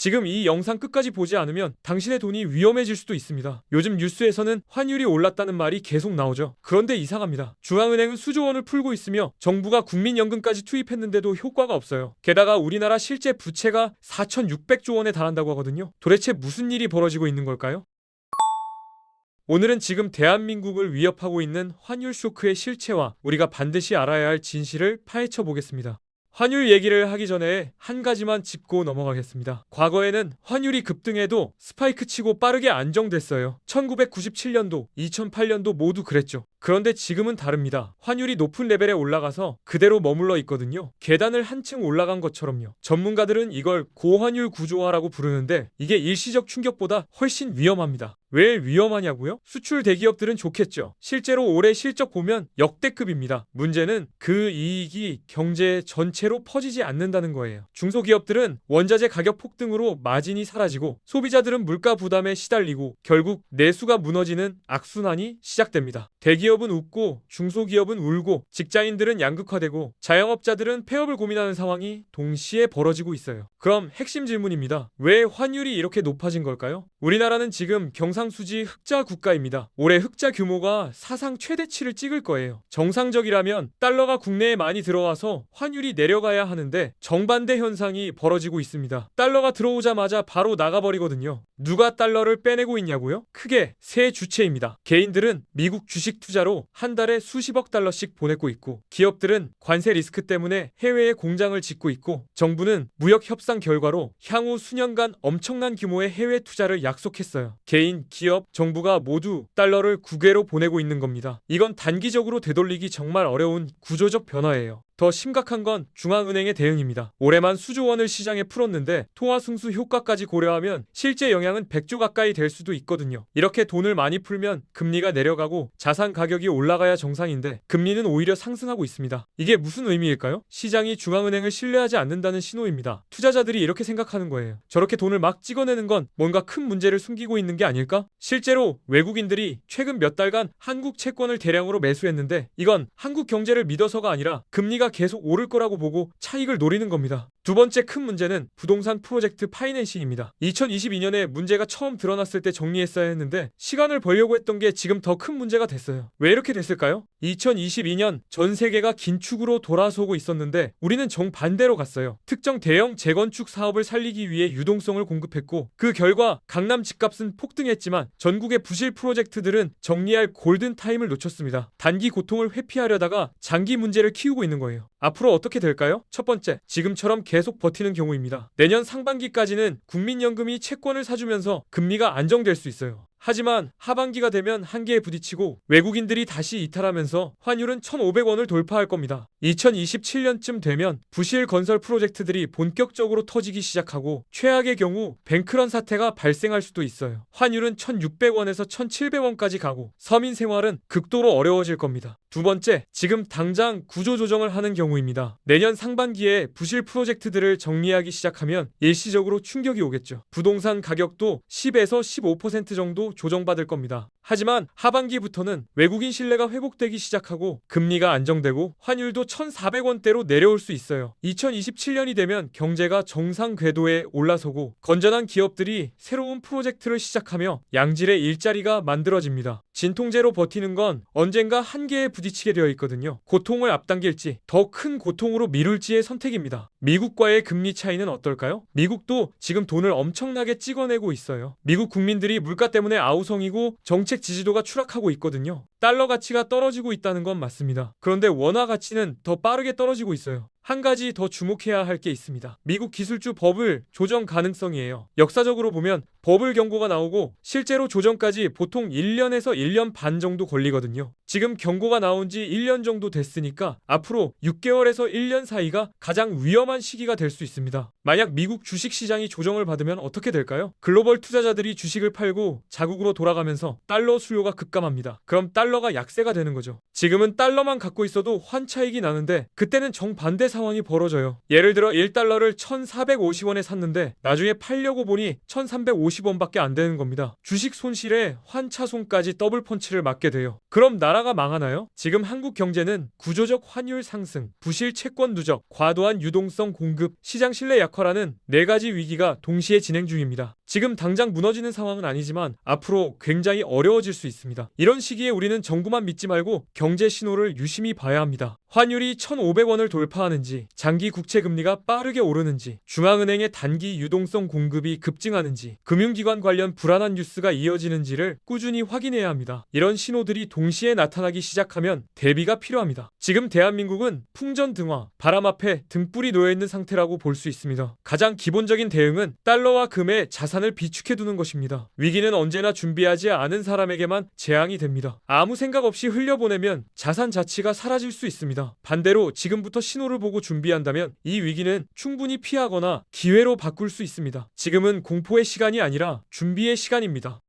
지금 이 영상 끝까지 보지 않으면 당신의 돈이 위험해질 수도 있습니다. 요즘 뉴스에서는 환율이 올랐다는 말이 계속 나오죠. 그런데 이상합니다. 중앙은행은 수조 원을 풀고 있으며 정부가 국민연금까지 투입했는데도 효과가 없어요. 게다가 우리나라 실제 부채가 4,600조 원에 달한다고 하거든요. 도대체 무슨 일이 벌어지고 있는 걸까요? 오늘은 지금 대한민국을 위협하고 있는 환율 쇼크의 실체와 우리가 반드시 알아야 할 진실을 파헤쳐 보겠습니다. 환율 얘기를 하기 전에 한 가지만 짚고 넘어가겠습니다. 과거에는 환율이 급등해도 스파이크 치고 빠르게 안정됐어요. 1997년도, 2008년도 모두 그랬죠. 그런데 지금은 다릅니다. 환율이 높은 레벨에 올라가서 그대로 머물러 있거든요. 계단을 한층 올라간 것처럼요. 전문가들은 이걸 고환율 구조화라고 부르는데 이게 일시적 충격보다 훨씬 위험합니다. 왜 위험하냐고요? 수출 대기업들은 좋겠죠. 실제로 올해 실적 보면 역대급입니다. 문제는 그 이익이 경제 전체로 퍼지지 않는다는 거예요. 중소기업들은 원자재 가격 폭등으로 마진이 사라지고 소비자들은 물가 부담에 시달리고 결국 내수가 무너지는 악순환이 시작됩니다. 대기업은 웃고 중소기업은 울고 직장인들은 양극화되고 자영업자들은 폐업을 고민하는 상황이 동시에 벌어지고 있어요. 그럼 핵심 질문입니다. 왜 환율이 이렇게 높아진 걸까요? 우리나라는 지금 경상수지 흑자 국가입니다. 올해 흑자 규모가 사상 최대치를 찍을 거예요. 정상적이라면 달러가 국내에 많이 들어와서 환율이 내려가야 하는데 정반대 현상이 벌어지고 있습니다. 달러가 들어오자마자 바로 나가버리거든요. 누가 달러를 빼내고 있냐고요? 크게 세 주체입니다. 개인들은 미국 주식 투자로 한 달에 수십억 달러씩 보내고 있고, 기업들은 관세 리스크 때문에 해외에 공장을 짓고 있고, 정부는 무역 협상 결과로 향후 수년간 엄청난 규모의 해외 투자를 약속했어요. 개인, 기업, 정부가 모두 달러를 국외로 보내고 있는 겁니다. 이건 단기적으로 되돌리기 정말 어려운 구조적 변화예요. 더 심각한 건 중앙은행의 대응입니다. 올해만 수조 원을 시장에 풀었는데 통화승수 효과까지 고려하면 실제 영향은 100조 가까이 될 수도 있거든요. 이렇게 돈을 많이 풀면 금리가 내려가고 자산 가격이 올라가야 정상인데 금리는 오히려 상승하고 있습니다. 이게 무슨 의미일까요? 시장이 중앙은행을 신뢰하지 않는다는 신호입니다. 투자자들이 이렇게 생각하는 거예요. 저렇게 돈을 막 찍어내는 건 뭔가 큰 문제를 숨기고 있는 게 아닐까? 실제로 외국인들이 최근 몇 달간 한국 채권을 대량으로 매수했는데 이건 한국 경제를 믿어서가 아니라 금리가 계속 오를 거라고 보고 차익을 노리는 겁니다. 두 번째 큰 문제는 부동산 프로젝트 파이낸싱입니다. 2022년에 문제가 처음 드러났을 때 정리했어야 했는데 시간을 벌려고 했던 게 지금 더 큰 문제가 됐어요. 왜 이렇게 됐을까요? 2022년 전 세계가 긴축으로 돌아서고 있었는데 우리는 정반대로 갔어요. 특정 대형 재건축 사업을 살리기 위해 유동성을 공급했고 그 결과 강남 집값은 폭등했지만 전국의 부실 프로젝트들은 정리할 골든타임을 놓쳤습니다. 단기 고통을 회피하려다가 장기 문제를 키우고 있는 거예요. 앞으로 어떻게 될까요? 첫 번째, 지금처럼 계속 버티는 경우입니다. 내년 상반기까지는 국민연금이 채권을 사주면서 금리가 안정될 수 있어요. 하지만 하반기가 되면 한계에 부딪히고 외국인들이 다시 이탈하면서 환율은 1,500원을 돌파할 겁니다. 2027년쯤 되면 부실 건설 프로젝트들이 본격적으로 터지기 시작하고 최악의 경우 뱅크런 사태가 발생할 수도 있어요. 환율은 1,600원에서 1,700원까지 가고 서민 생활은 극도로 어려워질 겁니다. 두 번째, 지금 당장 구조조정을 하는 경우입니다. 내년 상반기에 부실 프로젝트들을 정리하기 시작하면 일시적으로 충격이 오겠죠. 부동산 가격도 10에서 15% 정도 조정받을 겁니다. 하지만 하반기부터는 외국인 신뢰가 회복되기 시작하고 금리가 안정되고 환율도 1,400원대로 내려올 수 있어요. 2027년이 되면 경제가 정상 궤도에 올라서고 건전한 기업들이 새로운 프로젝트를 시작하며 양질의 일자리가 만들어집니다. 진통제로 버티는 건 언젠가 한계에 부딪히게 되어 있거든요. 고통을 앞당길지 더 큰 고통으로 미룰지의 선택입니다. 미국과의 금리 차이는 어떨까요? 미국도 지금 돈을 엄청나게 찍어내고 있어요. 미국 국민들이 물가 때문에 아우성이고 정책 지지도가 추락하고 있거든요. 달러 가치가 떨어지고 있다는 건 맞습니다. 그런데 원화 가치는 더 빠르게 떨어지고 있어요. 한 가지 더 주목해야 할 게 있습니다. 미국 기술주 버블 조정 가능성이에요. 역사적으로 보면 버블 경고가 나오고 실제로 조정까지 보통 1년에서 1년 반 정도 걸리거든요. 지금 경고가 나온 지 1년 정도 됐으니까 앞으로 6개월에서 1년 사이가 가장 위험한 시기가 될 수 있습니다. 만약 미국 주식시장이 조정을 받으면 어떻게 될까요? 글로벌 투자자들이 주식을 팔고 자국으로 돌아가면서 달러 수요가 급감합니다. 그럼 달러가 약세가 되는 거죠. 지금은 달러만 갖고 있어도 환차익이 나는데 그때는 정반대 상황이 벌어져요. 예를 들어 1달러를 1,450원에 샀는데 나중에 팔려고 보니 1,350 50원밖에 안 되는 겁니다. 주식 손실에 환차손까지 더블 펀치를 맞게 돼요. 그럼 나라가 망하나요? 지금 한국 경제는 구조적 환율 상승, 부실 채권 누적, 과도한 유동성 공급, 시장 신뢰 약화라는 네 가지 위기가 동시에 진행 중입니다. 지금 당장 무너지는 상황은 아니지만 앞으로 굉장히 어려워질 수 있습니다. 이런 시기에 우리는 정부만 믿지 말고 경제 신호를 유심히 봐야 합니다. 환율이 1,500원을 돌파하는지, 장기 국채 금리가 빠르게 오르는지, 중앙은행의 단기 유동성 공급이 급증하는지, 금융기관 관련 불안한 뉴스가 이어지는지를 꾸준히 확인해야 합니다. 이런 신호들이 동시에 나타나기 시작하면 대비가 필요합니다. 지금 대한민국은 풍전등화, 바람 앞에 등불이 놓여있는 상태라고 볼 수 있습니다. 가장 기본적인 대응은 달러와 금의 자산을 비축해두는 것입니다. 위기는 언제나 준비하지 않은 사람에게만 재앙이 됩니다. 아무 생각 없이 흘려보내면 자산 가치가 사라질 수 있습니다. 반대로 지금부터 신호를 보고 준비한다면 이 위기는 충분히 피하거나 기회로 바꿀 수 있습니다. 지금은 공포의 시간이 아니라 준비의 시간입니다.